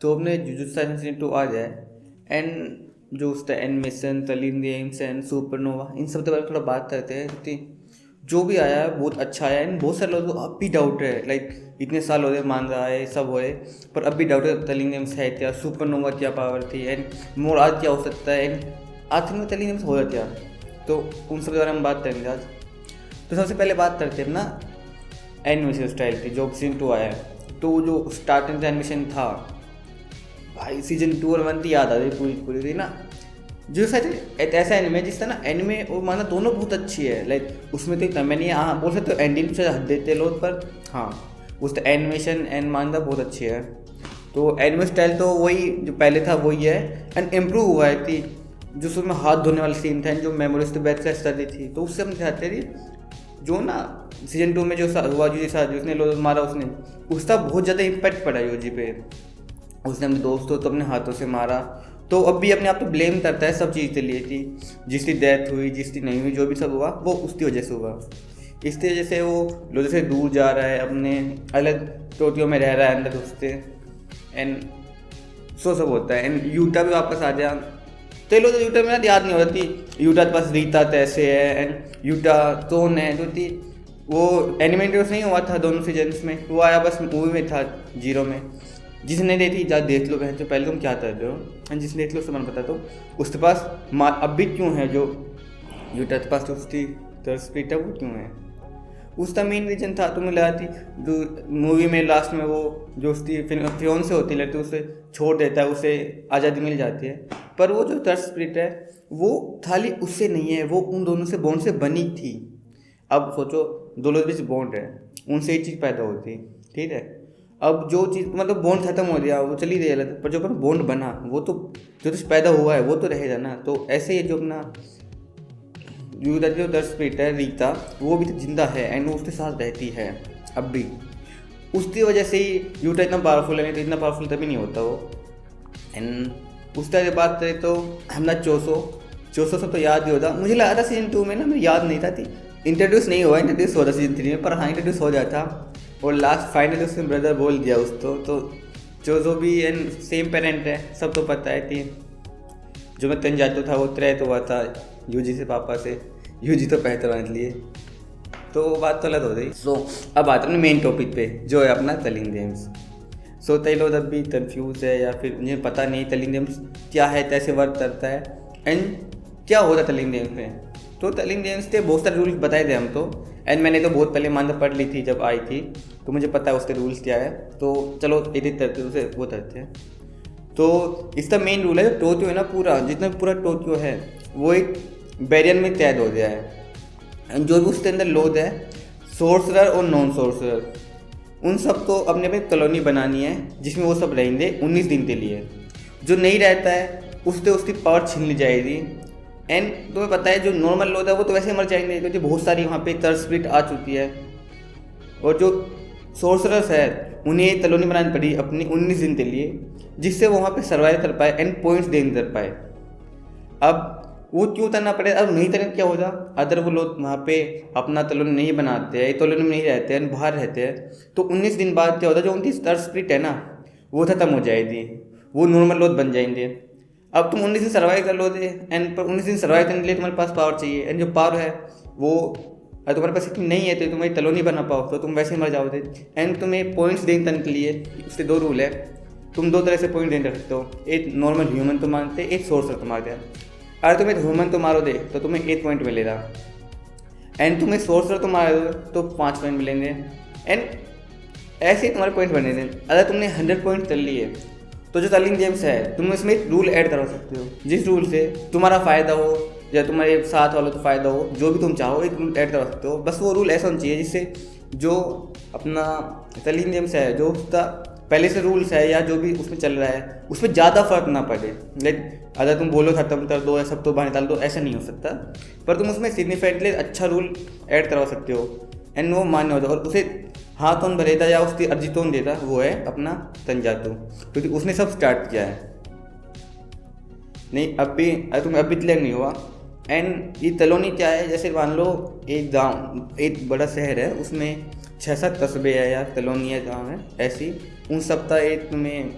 तो अपने jujutsu Kaisen 2 आ जाए एंड जो उसका एनिमेशन, तलीन गेम्स एंड सुपरनोवा, इन सब के बारे में थोड़ा बात करते हैं क्योंकि जो भी आया है बहुत अच्छा आया है एंड बहुत सारे लोगों को अब भी डाउट है, लाइक इतने साल हो गए मान रहा है सब हो रहे, पर अब भी डाउट है तलीन गेम्स है क्या, सुपरनोवा क्या पावर थी एंड मोर आज क्या हो सकता है एंड आखिर में तलीन गेम्स हो जाता क्या। तो उन सब के बारे में बात करेंगे आज। तो सबसे पहले बात करते हैं ना एनिमेशन स्टाइल की। जो सीजन 2 आया है तो जो स्टार्टिंग एनिमेशन था भाई, सीजन 2 और 1 की याद आ रही पूरी पूरी थी ना। जो शायद एक ऐसा एनिमे जिसका ना एनिमे और माना दोनों बहुत अच्छी है, लाइक उसमें तो इतना मैं नहीं, हाँ बोल सकते हो एंडिंग से हद देते लोग, पर हाँ उसका एनिमेशन एंड मानना बहुत अच्छी है। तो एनिमे स्टाइल तो वही जो पहले था वही है एंड इम्प्रूव हुआ है कि जो उसमें हाथ धोने वाला सीन था जो मेमोरीज तो बैठ स्टडी थी, तो उससे हम दिखाते थे जो ना सीजन 2 में जो हुआ जो साथ जिसने लोग मारा उसने, उसका बहुत ज़्यादा इम्पैक्ट पड़ा यूजी पे। उसने अपने दोस्तों तो अपने हाथों से मारा, तो अब भी अपने आप को ब्लेम करता है सब चीज़ के लिए थी, जिसकी डेथ हुई जिसकी नहीं हुई, जो भी सब हुआ वो उसकी वजह से हुआ। इसकी वजह से वो लोगों से दूर जा रहा है, अपने अलग टोटियों में रह रहा है अंदर घुसते एंड सो सब होता है एंड यूटा भी वापस आ जाए। तो ये लोग तो यूटा में याद नहीं हो रही, यूटा के पास रीता तैसे है एंड यूटा टोन है जो थी वो एनिमेटेड नहीं हुआ था दोनों सीजन्स में, वो आया बस मूवी में था जीरो में। जिसने देखी जा देख लो बहन, तो पहले तुम क्या कर रहे हो, जिसने देख लो उससे मन पता तो उसके पास अब भी क्यों है, जो यूटा के पास उसकी स्पिरिट है वो क्यों है, उसका मेन रीजन था। तुम्हें लगा थी जो मूवी में लास्ट में वो जो उसकी फियोन से होती लड़ती उसे छोड़ देता है, उसे आज़ादी मिल जाती है, पर वो जो थर्ड स्पिरिट है वो खाली उससे नहीं है, वो उन दोनों से बॉन्ड से बनी थी। अब सोचो दोनों के बीच बॉन्ड है, उनसे एक चीज़ पैदा होती, ठीक है। अब जो चीज़ मतलब बॉन्ड खत्म हो गया वो चली गई अलग, पर जो अपना बॉन्ड बना वो तो जो चीज़ पैदा हुआ है वो तो रहेगा ना। तो ऐसे ही जो अपना यूदा जो दर्श स्पिरिट है रीता, वो भी तो जिंदा है एंड वो उसके साथ रहती है अब भी, उसकी वजह से ही यूटा इतना पावरफुल है, नहीं तो इतना पावरफुल तभी नहीं होता वो। एंड उस तरह बात करें तो हमने चोसो सब तो याद ही होता, मुझे लगा था सीजन 2 में ना, मुझे याद नहीं था, इंट्रोड्यूस नहीं हुआ, इंट्रोड्यूस हो रहा सीजन 3 में, पर हाँ इंट्रोड्यूस हो जाता और लास्ट फाइनल उसने ब्रदर बोल दिया उसको। तो जो भी एंड सेम पेरेंट है सब तो पता है कि जो मैं तंजातो था वो त्रय तो हुआ था यूजी से पापा से, यूजी तो बेहतर मान लिए, तो बात तो अलग हो गई। सो अब आते हैं मेन टॉपिक पे जो है अपना तलिंग गेम्स। सो कई लोग अब भी कन्फ्यूज है या फिर उन्हें पता नहीं तलिंग गेम्स क्या है, कैसे वर्क करता है एंड क्या होता है तलिंग गेम्स में। तो तलिंग गेम्स के बहुत सारे रूल्स बताए थे हम तो, एंड मैंने तो बहुत पहले मानता पढ़ ली थी जब आई थी, तो मुझे पता है उसके रूल्स क्या है। तो चलो एडिट करते उसे वो करते हैं। तो इसका मेन रूल है जो टोक्यो है ना, पूरा जितना पूरा टोक्यो है वो एक बैरियर में कैद हो गया है। जो भी उसके अंदर लोग है सोर्सरर और नॉन सोर्सरर, उन सबको अपने अपनी कॉलोनी बनानी है जिसमें वो सब रहेंगे 19 दिन के लिए। जो नहीं रहता है उससे उसकी पावर छीन ली जाएगी। एंड तुम्हें पता है जो नॉर्मल लोग है वो तो वैसे मर जाएंगे क्योंकि बहुत सारी वहाँ पे थर्ड स्पिरिट आ चुकी है, और जो सोर्सरर्स है उन्हें कॉलोनी बनानी पड़ी अपनी 19 दिन के लिए, जिससे वो वहाँ पे सर्वाइव कर पाए एंड पॉइंट्स गेन कर पाए। अब वो क्यों उतरना पड़े, अब नहीं तरह क्या होगा, अगर वो लोग वहाँ पे अपना कॉलोनी नहीं बनाते हैं, कॉलोनी में नहीं रहते हैं, बाहर रहते हैं, तो 19 दिन बाद क्या होता है जो उनकी थर्ड स्पिरिट है ना वो खत्म हो जाएगी, वो नॉर्मल लोग बन जाएंगे। अब तुम 19 दिन सर्वाइव कर लोगे एंड पर 19 दिन सर्वाइव करने के लिए तुम्हारे पास पावर चाहिए, एंड जो पावर है वो अगर तुम्हारे पास इतनी नहीं है तो तुम्हें कॉलोनी बना पाओ तो तुम वैसे ही मर जाओगे। एंड तुम्हें पॉइंट्स देने करने के लिए उसके 2 रूल है, तुम 2 तरह से पॉइंट दे सकते हो, एक नॉर्मल ह्यूमन तो मारते, एक सोर्सर तो मारते हैं। अगर तुम एक ह्यूमन तो मारो दे तो तुम्हें 1 पॉइंट मिलेगा, एंड तुम्हें सोर्सर तो मारो तो 5 पॉइंट मिलेंगे, एंड ऐसे ही तुम्हारे पॉइंट बने थे। अगर तुमने 100 पॉइंट कर लिए तो जो तलिंग गेम्स है तुम इसमें एक रूल ऐड करा सकते हो, जिस रूल से तुम्हारा फ़ायदा हो या तुम्हारे साथ वालों को फ़ायदा हो, जो भी तुम चाहो एक रूल ऐड करा सकते हो। बस वो रूल ऐसा होना चाहिए जिससे जो अपना तलिंग गेम्स है जो उसका पहले से रूल्स है या जो भी उसमें चल रहा है उसमें ज़्यादा फर्क ना पड़े। लाइक अगर तुम बोलो खत्म कर दो या सब तो बाहर निकाल दो, ऐसा नहीं हो सकता, पर तुम उसमें सिग्निफिकेंटली अच्छा रूल ऐड करवा सकते हो एंड वो मान्य होता है। और उसे हाथ ऑन भरेगा या उसकी अर्जी तोन देता वो है अपना तंजातु, क्योंकि उसने सब स्टार्ट किया है। नहीं अब भी अगर तुम्हें अभी क्लियर नहीं हुआ। एंड ये कॉलोनी क्या है, जैसे मान लो एक गाँव एक बड़ा शहर है उसमें 6-7 कस्बे है या कॉलोनी है गाँव है, ऐसी उन सब का एक तुम्हें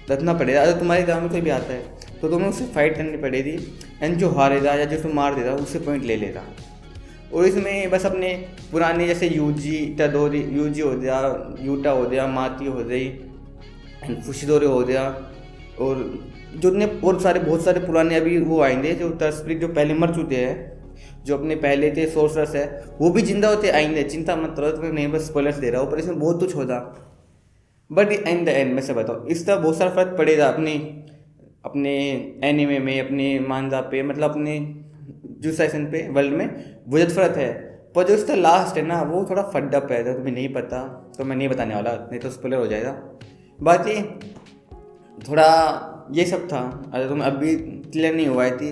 रखना पड़ेगा। अगर तुम्हारे गाँव में कोई भी आता है तो तुम्हें उससे फाइट करनी पड़ेगी, एंड जो हारेगा या जो तुम मार देगा उससे पॉइंट ले लेगा। और इसमें बस अपने पुराने जैसे यूजी टडोरी, यूजी हो गया, यूटा हो गया, माती हो गई, फुशिदोरे हो गया, और जो इतने और बहुत सारे पुराने अभी वो आएंगे जो टर्स्प्रिट जो पहले मर चुके हैं, जो अपने पहले थे सोर्सर्स है, वो भी जिंदा होते आएंगे, चिंता मत करो। तुम्हें नहीं बस स्पॉयलर्स दे रहा हूँ, पर इसमें बहुत कुछ होता। बट इन द एंड मैं से बताऊँ, इसका बहुत सारा फर्क पड़ेगा अपने एनिमे में, अपने मांगा पे, मतलब अपने जो सेशन पे वर्ल्ड में बहुत फर्क है। पर जो इसका लास्ट है ना वो थोड़ा फड्डअप है, तो तुम्हें नहीं पता तो मैं नहीं बताने वाला, नहीं तो स्पॉइलर हो जाएगा। बाकी थोड़ा ये सब था। अगर तुम अभी क्लियर नहीं हुआ थी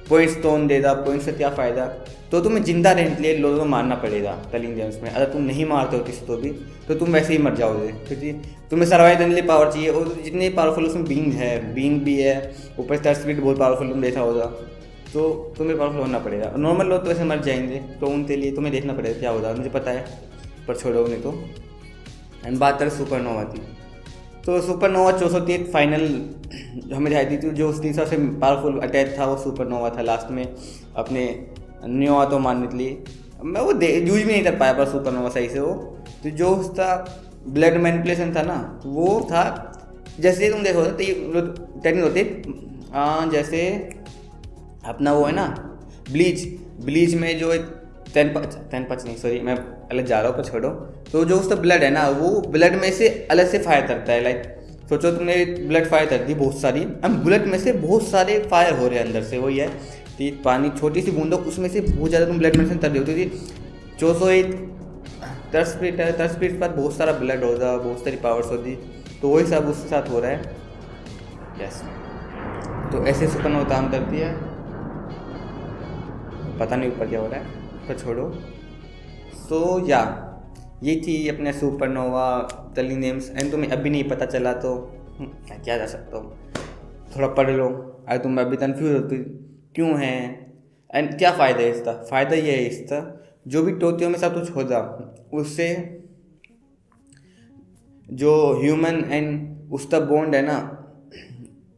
पॉइंट्स तो देगा, पॉइंट्स से क्या फ़ायदा, तो तुम्हें जिंदा रहने के लिए लोगों को मारना पड़ेगा तलिंग गेम्स में। अगर तुम नहीं मारते हो किसी को भी तो तुम वैसे ही मर जाओगे, क्योंकि तुम्हें सर्वाइव करने के लिए पावर चाहिए, और जितने पावरफुल उसमें बीइंग भी है, ऊपर से स्पीड बहुत पावरफुल तुम देखा होगा, तो तुम्हें पावरफुल होना पड़ेगा। नॉर्मल लोग तो ऐसे मर जाएंगे, तो उनके लिए तुम्हें देखना पड़ेगा क्या होगा, मुझे पता है, पर छोड़ो नहीं तो। एंड बात करें सुपरनोवा की, तो सुपरनोवा 403 फाइनल हमें दिखाई दी थी। जो उसकी सबसे पावरफुल अटैक था वो सुपरनोवा था लास्ट में, अपने न्योवा तो मारने के लिए। मैं वो यूज भी नहीं कर पाया पर सुपरनोवा सही से। वो तो जो उसका ब्लड मैनिपुलेशन था ना, वो था जैसे तुम देखो टेक्निक होती जैसे अपना वो है ना ब्लीच में जो एक 10 नहीं, सॉरी मैं अलग जा रहा हूँ, पर छोड़ो। तो जो उसका ब्लड है ना, वो ब्लड में से अलग से फायर करता है। लाइक सोचो तुमने ब्लड फायर कर दी बहुत सारी, अब ब्लड में से बहुत सारे फायर हो रहे हैं अंदर से। वही है कि पानी छोटी सी बूंद हो, उसमें से बहुत ज़्यादा तुम ब्लड में से कर दी होती थी। 401 10 स्पीड है, 10 स्पीड के बाद बहुत सारा ब्लड होगा, बहुत सारी पावर्स होती, तो वही सब उसके साथ हो रहा है। यस, तो ऐसे सुपरनोवा काम करती है, पता नहीं ऊपर क्या हो रहा है, पर छोड़ो। सो या ये थी अपने सुपरनोवा तली नेम्स। एंड तुम्हें अभी नहीं पता चला तो मैं क्या जा सकता हूँ, थोड़ा पढ़ लो। अगर तुम अभी कन्फ्यूज होती क्यों है एंड क्या फ़ायदा है इसका, फ़ायदा ये है इसका, जो भी टोक्यो में सब कुछ होगा उससे जो ह्यूमन एंड उसका बॉन्ड है ना,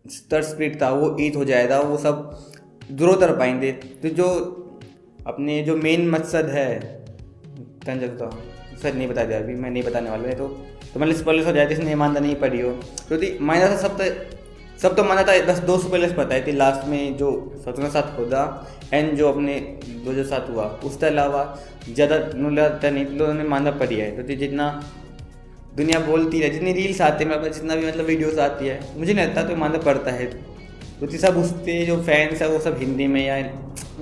स्तर स्प्रिट था, वो ईट हो जाएगा, वो सब दूर उतर पाएंगे। तो जो अपने जो मेन मकसद है तंजता सर नहीं बता दिया अभी, मैं नहीं बताने वाला है, तो मतलब स्पॉयलर्स हो जाए इसने ईमानदार नहीं पढ़ी हो, क्योंकि मायना था सब तो माना था। बस 2 स्पॉयलर्स बताए थे लास्ट में, जो सतुना साथ होगा एंड जो अपने 2007 हुआ, उसके अलावा ज़्यादा नहीं लोगों ने मानना पड़ी है। क्योंकि जितना दुनिया बोलती है, जितनी रील्स आती है मेरे पास, जितना भी मतलब वीडियोस आती है, मुझे नहीं लगता तो मानना पड़ता है। क्योंकि सब उसके जो फैंस है वो सब हिंदी में, या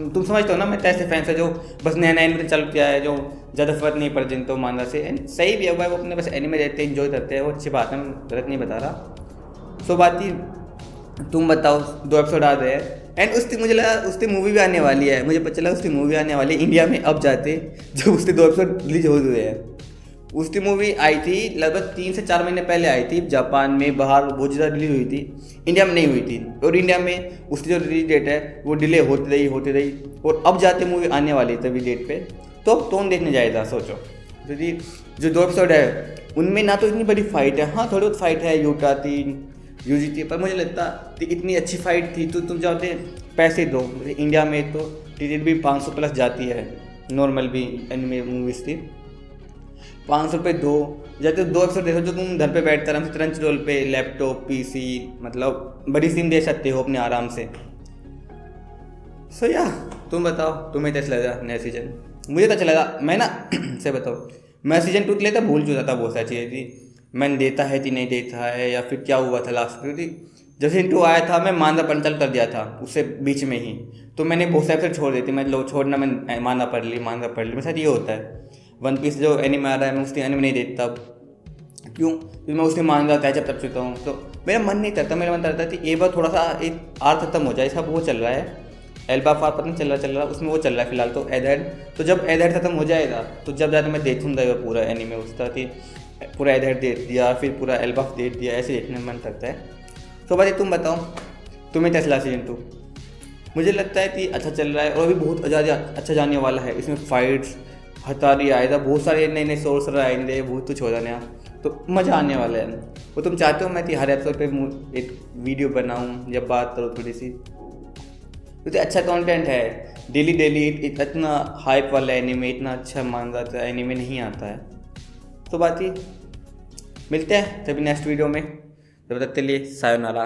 तुम समझते हो ना, मैं ऐसे फैंस है जो बस नया में चल गया है, जो ज़्यादा फर्क नहीं पड़ जिनको मानना से। एंड सही भी है भाई, वो अपने बस एनिमे देखते हैं, इन्जॉय करते हैं, वो अच्छी बात है, मैं गलत नहीं बता रहा। सो बात ही तुम बताओ, 2 एपिसोड आ गए एंड उसकी मुझे लगा उसकी मूवी भी आने वाली है, मुझे पता चला उसकी मूवी आने वाली है इंडिया में अब जाते, जब उसके 2 एपिसोड रिलीज हो गए हैं। उसकी मूवी आई थी लगभग 3 से 4 महीने पहले आई थी, जापान में बाहर बहुत ज़्यादा रिलीज हुई थी, इंडिया में नहीं हुई थी। और इंडिया में उसकी जो रिलीज डेट है वो डिले होती रही, और अब जाते मूवी आने वाली है तभी डेट पे, तो कौन देखने जाएगा सोचो। क्योंकि जो 2 एपिसोड है उनमें ना तो इतनी बड़ी फाइट है, हाँ थोड़ी बहुत फाइट है, यूटा थी, यूजी थी, पर मुझे लगता कि इतनी अच्छी फाइट थी तो तुम चाहते पैसे दो। इंडिया में तो टिकट भी 500 प्लस जाती है, नॉर्मल भी एनिमे मूवीज़ थी, 500 रुपये दो जाते 2 एपिसोड देखो, जो तुम घर पे बैठ कर आराम से क्रंच रोल पे लैपटॉप पीसी मतलब बड़ी सीन दे सकते हो अपने आराम से। सो या तुम बताओ तुम्हें कैसा लगा नया सीजन। मुझे तो अच्छा लगा, मैं ना से बताओ, मैं सीजन 2 लेता भूल चुका था बहुत सारी चीज़ें थी, मैंने देता है कि नहीं देता है या फिर क्या हुआ था लास्ट में। जब सीजन 2 आया था मैं मानना पंचल कर दिया था उससे बीच में ही, तो मैंने बहुत सारे एपिसोड छोड़ देती, मैं लोग छोड़ना, मैं मानना पढ़ ली मेरे साथ ये होता है। वन पीस जो एनिमे आ रहा है मैं उसके एनिमे नहीं देखता, क्यों, क्योंकि मैं उसके मांगा कैचअप कर चुका हूँ, तो मेरा मन नहीं करता, मेरा मन करता है कि एक बार थोड़ा सा एक आर्क खत्म हो जाए। इसका वो चल रहा है एल्बा फार पता नहीं चल रहा उसमें, वो चल रहा है फिलहाल तो एडेड, तो जब एडेड खत्म हो जाएगा तो जब जाकर मैं देखूँगा पूरा एनिमे उसका, कि पूरा एडेड देख दिया फिर पूरा एल्बाफ देख दिया, ऐसे देखने में मन करता है। तो भाई तुम बताओ तुम्हें कैसा लगा सीजन 2। मुझे लगता है कि अच्छा चल रहा है और अभी बहुत ज़्यादा अच्छा जाने वाला है। इसमें फाइट्स हतारी आएगा, बहुत सारे नए सोर्सर आएंगे, बहुत कुछ हो रहा नया, तो मज़ा आने वाला है। वो तुम चाहते हो मैं हर एपिसोड पे एक वीडियो बनाऊँ या बात करूँ थोड़ी सी, क्योंकि अच्छा कंटेंट है। डेली डेली इतना हाइप वाला एनिमे, इतना अच्छा माना जाता है एनिमे नहीं आता है। तो बात ही मिलते हैं तभी नेक्स्ट वीडियो में, तब तक के लिए सायोनारा।